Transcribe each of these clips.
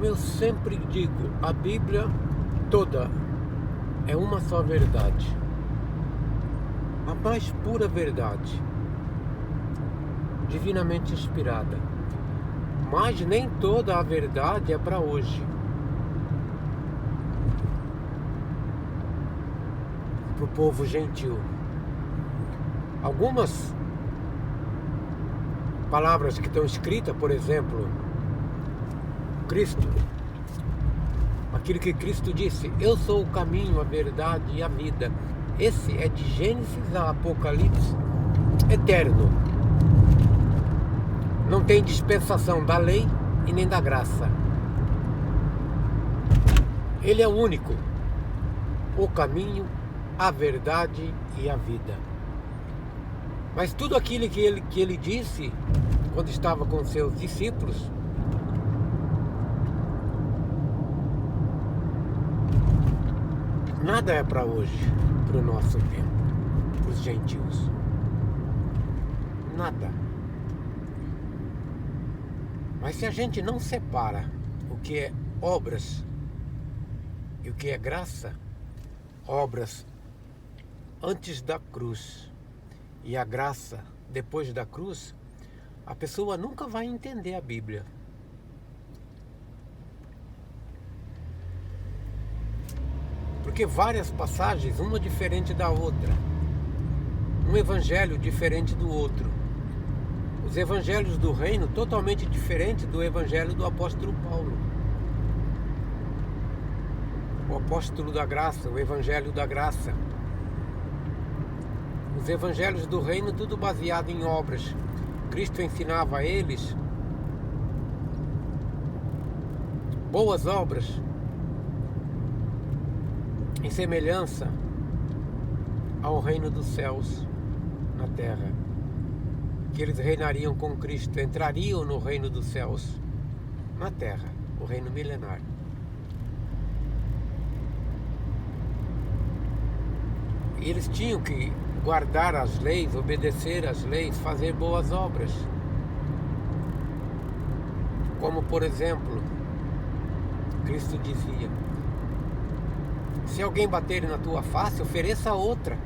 Como eu sempre digo, a Bíblia toda é uma só verdade, a mais pura verdade, divinamente inspirada. Mas nem toda a verdade é para hoje, para o povo gentil. Algumas palavras que estão escritas, por exemplo, Cristo, aquilo que Cristo disse: eu sou o caminho, a verdade e a vida. Esse é de Gênesis a Apocalipse, eterno. Não tem dispensação da lei e nem da graça. Ele é o único, o caminho, a verdade e a vida. Mas tudo aquilo que ele disse quando estava com seus discípulos, nada é para hoje, para o nosso tempo, para os gentios. Nada. Mas se a gente não separa o que é obras e o que é graça, obras antes da cruz e a graça depois da cruz, a pessoa nunca vai entender a Bíblia. Porque várias passagens, uma diferente da outra, um evangelho diferente do outro. Os evangelhos do reino totalmente diferentes do evangelho do apóstolo Paulo. O apóstolo da graça, o evangelho da graça. Os evangelhos do reino tudo baseado em obras. Cristo ensinava a eles boas obras em semelhança ao reino dos céus na terra. Que eles reinariam com Cristo, entrariam no reino dos céus na terra, o reino milenar. E eles tinham que guardar as leis, obedecer às leis, fazer boas obras. Como, por exemplo, Cristo dizia: se alguém bater na tua face, ofereça outra.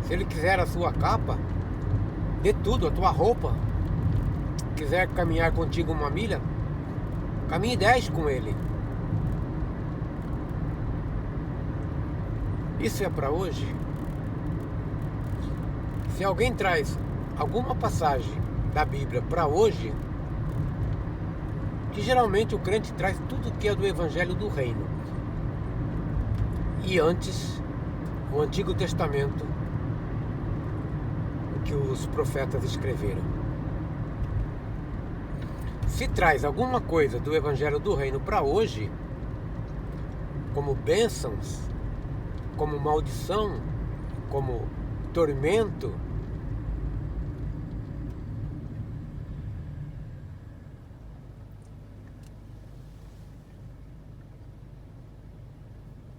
Se ele quiser a sua capa, dê tudo, a tua roupa. Quiser caminhar contigo 1 milha, caminhe 10 com ele. Isso é para hoje? Se alguém traz alguma passagem da Bíblia para hoje, que geralmente o crente traz tudo que é do Evangelho do Reino. E antes, o Antigo Testamento, que os profetas escreveram. Se traz alguma coisa do Evangelho do Reino para hoje, como bênçãos, como maldição, como tormento,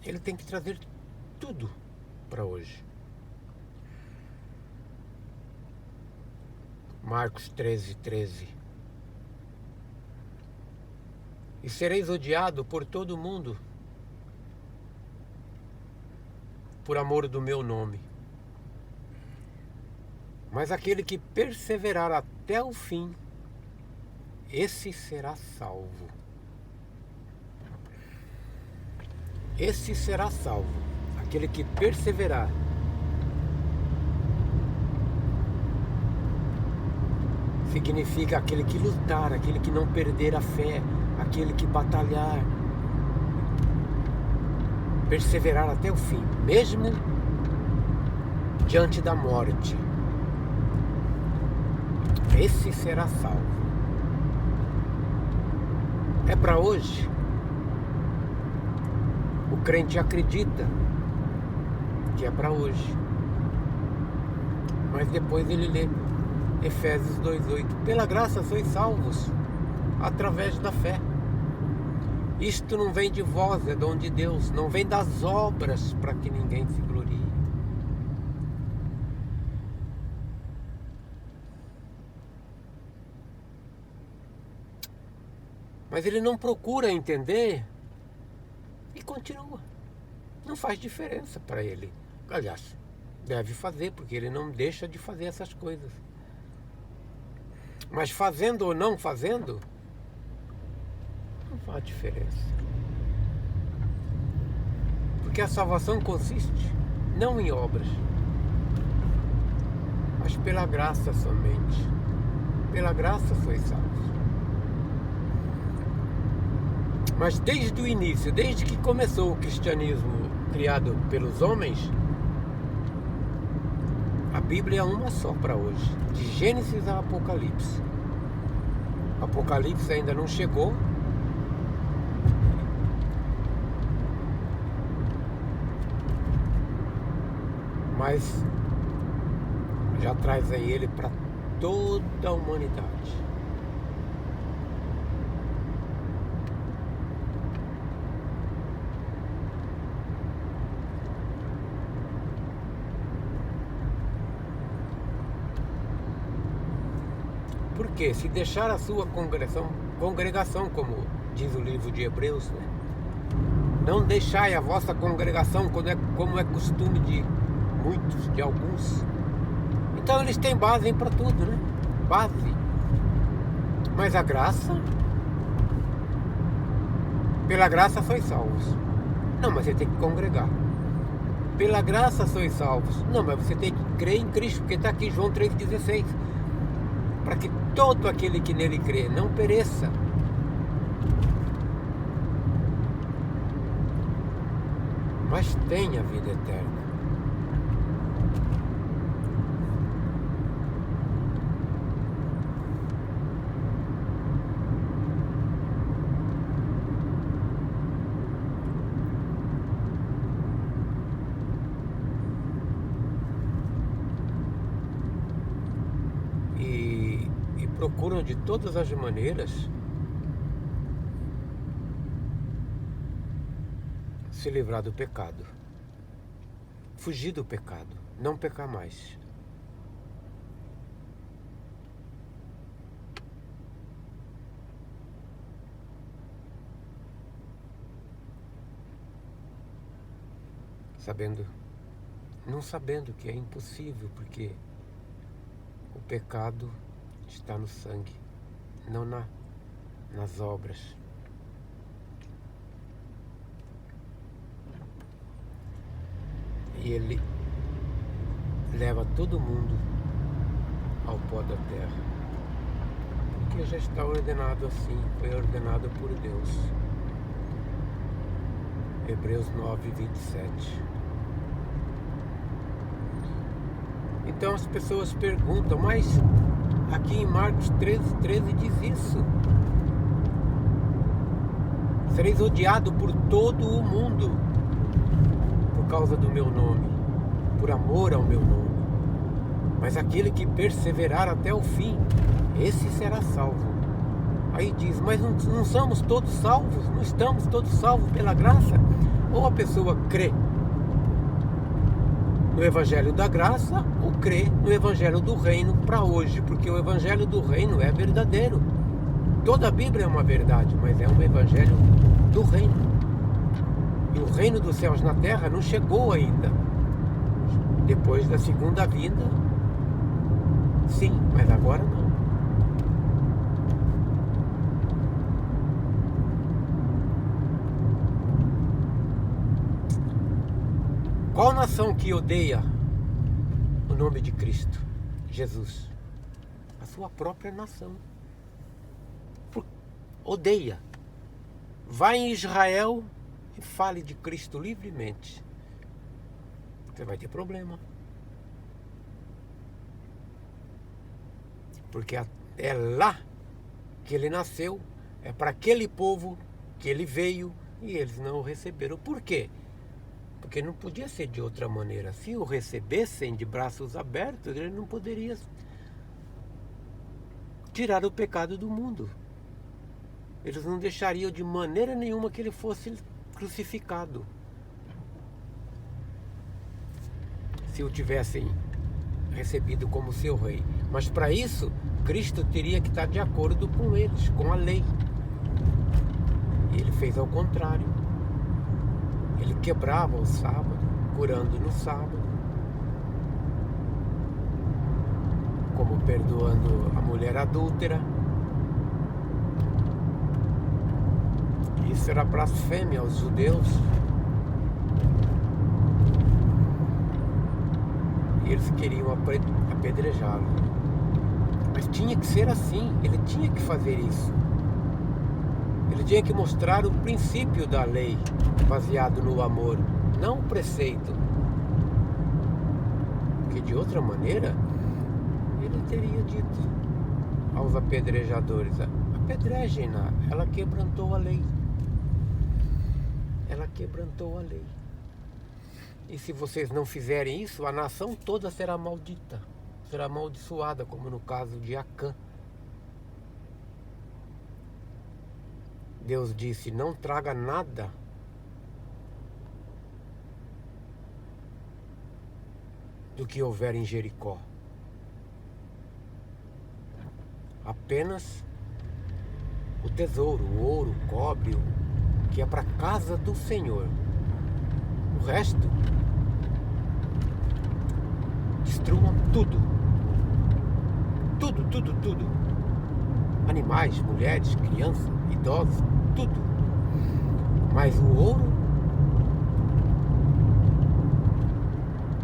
ele tem que trazer tudo para hoje. Marcos 13:13. E sereis odiado por todo mundo por amor do meu nome. Mas aquele que perseverar até o fim, esse será salvo. Esse será salvo. Aquele que perseverar. Significa aquele que lutar, aquele que não perder a fé, aquele que batalhar, perseverar até o fim, mesmo diante da morte. Esse será salvo. É para hoje? O crente acredita que é para hoje, mas depois ele lê Efésios 2:8. Pela graça sois salvos, através da fé. Isto não vem de vós, é dom de Deus. Não vem das obras, para que ninguém se glorie. Mas ele não procura entender e continua. Não faz diferença para ele. Aliás, deve fazer, porque ele não deixa de fazer essas coisas. Mas fazendo ou não fazendo, não faz diferença. Porque a salvação consiste não em obras, mas pela graça somente. Pela graça sois salvos. Mas desde o início, desde que começou o cristianismo criado pelos homens, a Bíblia é uma só para hoje, de Gênesis a Apocalipse. Apocalipse ainda não chegou, mas já traz aí ele para toda a humanidade. Porque se deixar a sua congregação, como diz o livro de Hebreus, né? Não deixai a vossa congregação, como é costume de muitos, de alguns. Então eles têm base para tudo, né? Base. Mas a graça, pela graça sois salvos. Não, mas você tem que congregar. Pela graça sois salvos. Não, mas você tem que crer em Cristo, porque está aqui João 3,16. Para que todo aquele que nele crê não pereça, mas tenha vida eterna. Procuram de todas as maneiras se livrar do pecado, fugir do pecado, não pecar mais. Não sabendo que é impossível, porque o pecado está no sangue, não nas obras. E ele leva todo mundo ao pó da terra, porque já está ordenado assim, foi ordenado por Deus. Hebreus 9:27. Então as pessoas perguntam, mas aqui em Marcos 13 diz isso: sereis odiados por todo o mundo por causa do meu nome, por amor ao meu nome. Mas aquele que perseverar até o fim, esse será salvo. Aí diz, mas não somos todos salvos? Não estamos todos salvos pela graça? Ou a pessoa crê no Evangelho da Graça, ou crê no Evangelho do Reino para hoje, porque o Evangelho do Reino é verdadeiro. Toda a Bíblia é uma verdade, mas é um Evangelho do Reino. E o Reino dos céus na terra não chegou ainda. Depois da segunda vinda, sim, mas agora não. Qual nação que odeia o nome de Cristo, Jesus? A sua própria nação. Odeia. Vai em Israel e fale de Cristo livremente. Você vai ter problema. Porque é lá que ele nasceu, é para aquele povo que ele veio e eles não o receberam. Por quê? Porque não podia ser de outra maneira. Se o recebessem de braços abertos, ele não poderia tirar o pecado do mundo. Eles não deixariam de maneira nenhuma que ele fosse crucificado. Se o tivessem recebido como seu rei. Mas para isso, Cristo teria que estar de acordo com eles, com a lei. E ele fez ao contrário. Ele quebrava o sábado, curando no sábado, como perdoando a mulher adúltera. Isso era blasfêmia aos judeus. E eles queriam apedrejá-lo. Mas tinha que ser assim, ele tinha que fazer isso. Ele tinha que mostrar o princípio da lei, baseado no amor, não o preceito. Porque de outra maneira, ele teria dito aos apedrejadores: apedrejem-na, ela quebrantou a lei. Ela quebrantou a lei. E se vocês não fizerem isso, a nação toda será maldita, será amaldiçoada, como no caso de Acã. Deus disse: não traga nada do que houver em Jericó. Apenas o tesouro, o ouro, o cobre, que é para a casa do Senhor. O resto, destruam tudo. Tudo, tudo, tudo. Animais, mulheres, crianças, idosos, tudo. Mas o ouro,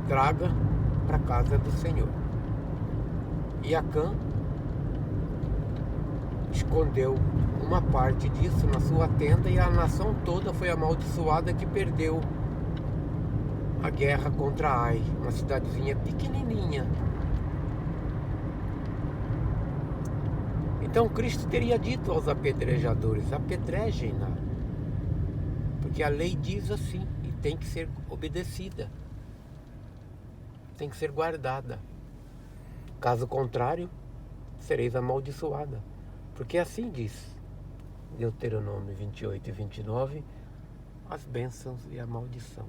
traga para a casa do Senhor. E Acã escondeu uma parte disso na sua tenda, e a nação toda foi amaldiçoada, que perdeu a guerra contra Ai, uma cidadezinha pequenininha. Então Cristo teria dito aos apedrejadores: apedrejem-na, porque a lei diz assim e tem que ser obedecida, tem que ser guardada. Caso contrário, sereis amaldiçoada, porque assim diz Deuteronômio 28 e 29, as bênçãos e a maldição.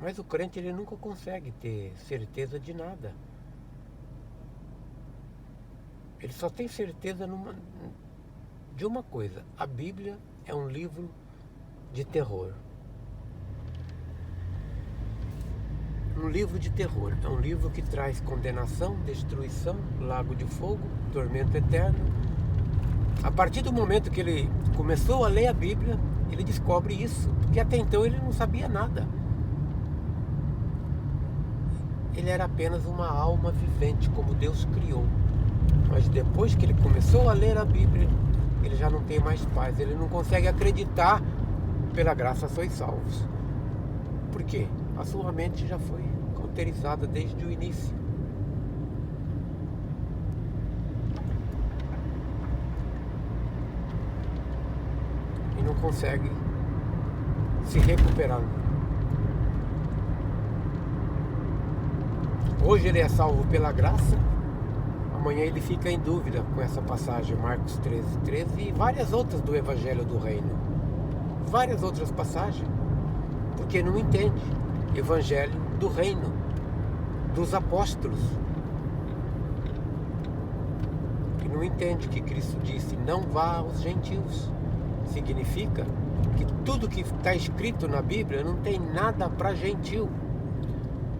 Mas o crente, ele nunca consegue ter certeza de nada. Ele só tem certeza de uma coisa: a Bíblia é um livro de terror. Um livro de terror. É um livro que traz condenação, destruição, lago de fogo, tormento eterno. A partir do momento que ele começou a ler a Bíblia, ele descobre isso, porque até então ele não sabia nada. Ele era apenas uma alma vivente, como Deus criou. Mas depois que ele começou a ler a Bíblia, ele já não tem mais paz. Ele não consegue acreditar: pela graça sois salvos. Por quê? A sua mente já foi cauterizada desde o início. E não consegue se recuperar. Hoje ele é salvo pela graça, amanhã ele fica em dúvida com essa passagem, Marcos 13:13, e várias outras do Evangelho do Reino. Várias outras passagens, porque não entende Evangelho do Reino, dos apóstolos. E não entende que Cristo disse: não vá aos gentios. Significa que tudo que está escrito na Bíblia não tem nada para gentil.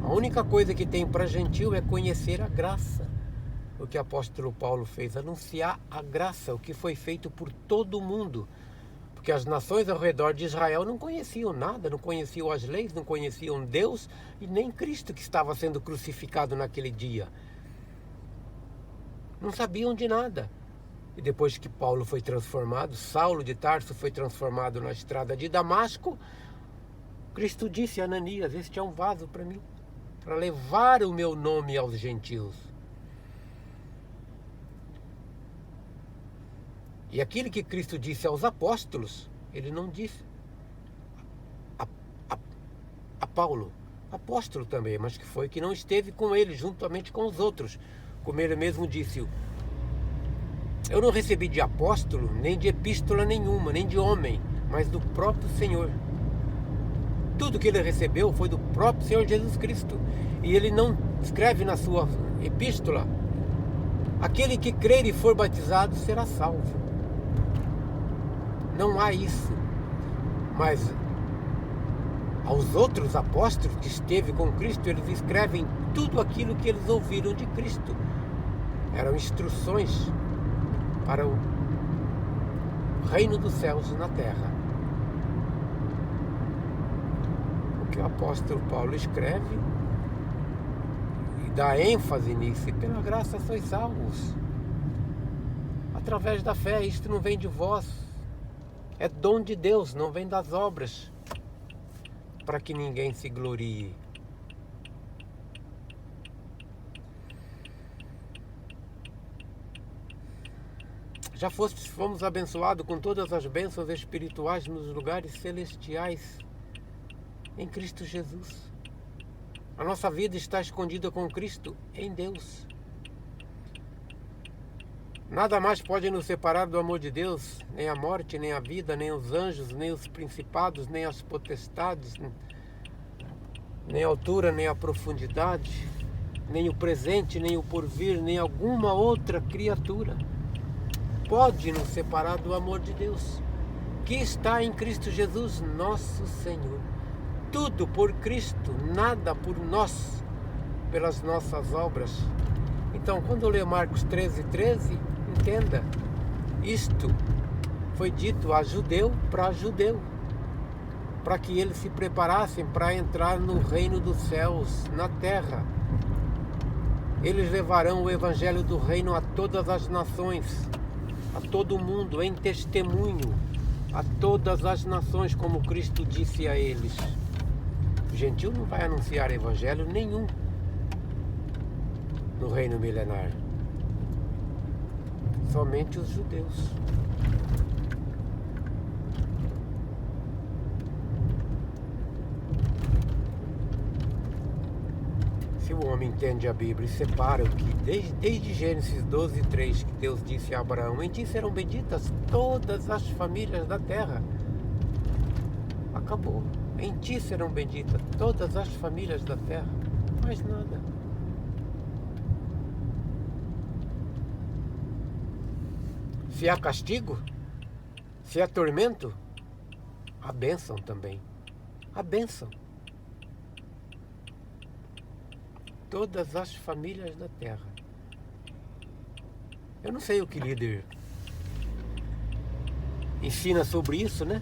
A única coisa que tem para gentil é conhecer a graça. O que o apóstolo Paulo fez: anunciar a graça, o que foi feito por todo mundo. Porque as nações ao redor de Israel não conheciam nada, não conheciam as leis, não conheciam Deus e nem Cristo que estava sendo crucificado naquele dia. Não sabiam de nada. E depois que Paulo foi transformado, Saulo de Tarso foi transformado na estrada de Damasco, Cristo disse a Ananias: este é um vaso para mim, para levar o meu nome aos gentios. E aquilo que Cristo disse aos apóstolos, ele não disse a Paulo, apóstolo também, mas que não esteve com ele, juntamente com os outros. Como ele mesmo disse: eu não recebi de apóstolo, nem de epístola nenhuma, nem de homem, mas do próprio Senhor, tudo que ele recebeu foi do próprio Senhor Jesus Cristo. E ele não escreve na sua epístola: aquele que crer e for batizado será salvo. Não há isso. Mas aos outros apóstolos que esteve com Cristo, eles escrevem tudo aquilo que eles ouviram de Cristo. Eram instruções para o reino dos céus na terra. O que o apóstolo Paulo escreve e dá ênfase nisso: e pela graça sois salvos, através da fé. Isto não vem de vós, é dom de Deus, não vem das obras, para que ninguém se glorie. Já fomos abençoados com todas as bênçãos espirituais nos lugares celestiais em Cristo Jesus. A nossa vida está escondida com Cristo em Deus. Nada mais pode nos separar do amor de Deus, nem a morte, nem a vida, nem os anjos, nem os principados, nem as potestades, nem a altura, nem a profundidade, nem o presente, nem o porvir, nem alguma outra criatura pode nos separar do amor de Deus, que está em Cristo Jesus, nosso Senhor. Tudo por Cristo, nada por nós, pelas nossas obras. Então, quando eu ler Marcos 13:13, entenda, isto foi dito a judeu, para que eles se preparassem para entrar no reino dos céus, na terra. Eles levarão o evangelho do reino a todas as nações, a todo mundo, em testemunho a todas as nações, como Cristo disse a eles. O gentil não vai anunciar evangelho nenhum no reino milenar, somente os judeus. Se o homem entende a Bíblia e separa o que desde Gênesis 12:3, que Deus disse a Abraão: em ti serão benditas todas as famílias da terra. Acabou. Em ti serão benditas todas as famílias da terra. Mais nada. Se há castigo, se há tormento, há bênção também. A bênção. Todas as famílias da terra. Eu não sei o que líder ensina sobre isso, né?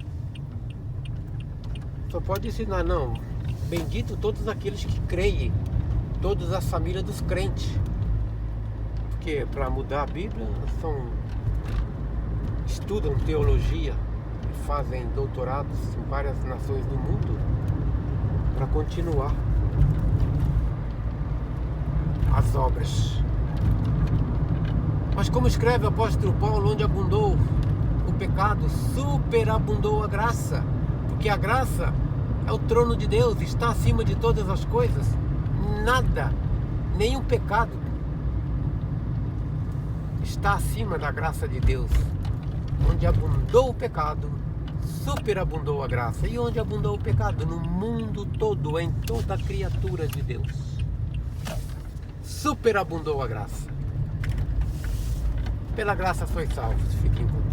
Só pode ensinar, não. Bendito todos aqueles que creem, todas as famílias dos crentes. Porque para mudar a Bíblia, estudam teologia e fazem doutorados em várias nações do mundo para continuar as obras. Mas como escreve o apóstolo Paulo, onde abundou o pecado, superabundou a graça. Porque a graça é o trono de Deus, está acima de todas as coisas. Nada, nenhum pecado está acima da graça de Deus. Onde abundou o pecado, superabundou a graça. E onde abundou o pecado? No mundo todo, em toda criatura de Deus. Superabundou a graça. Pela graça sois salvos. Fiquem com Deus.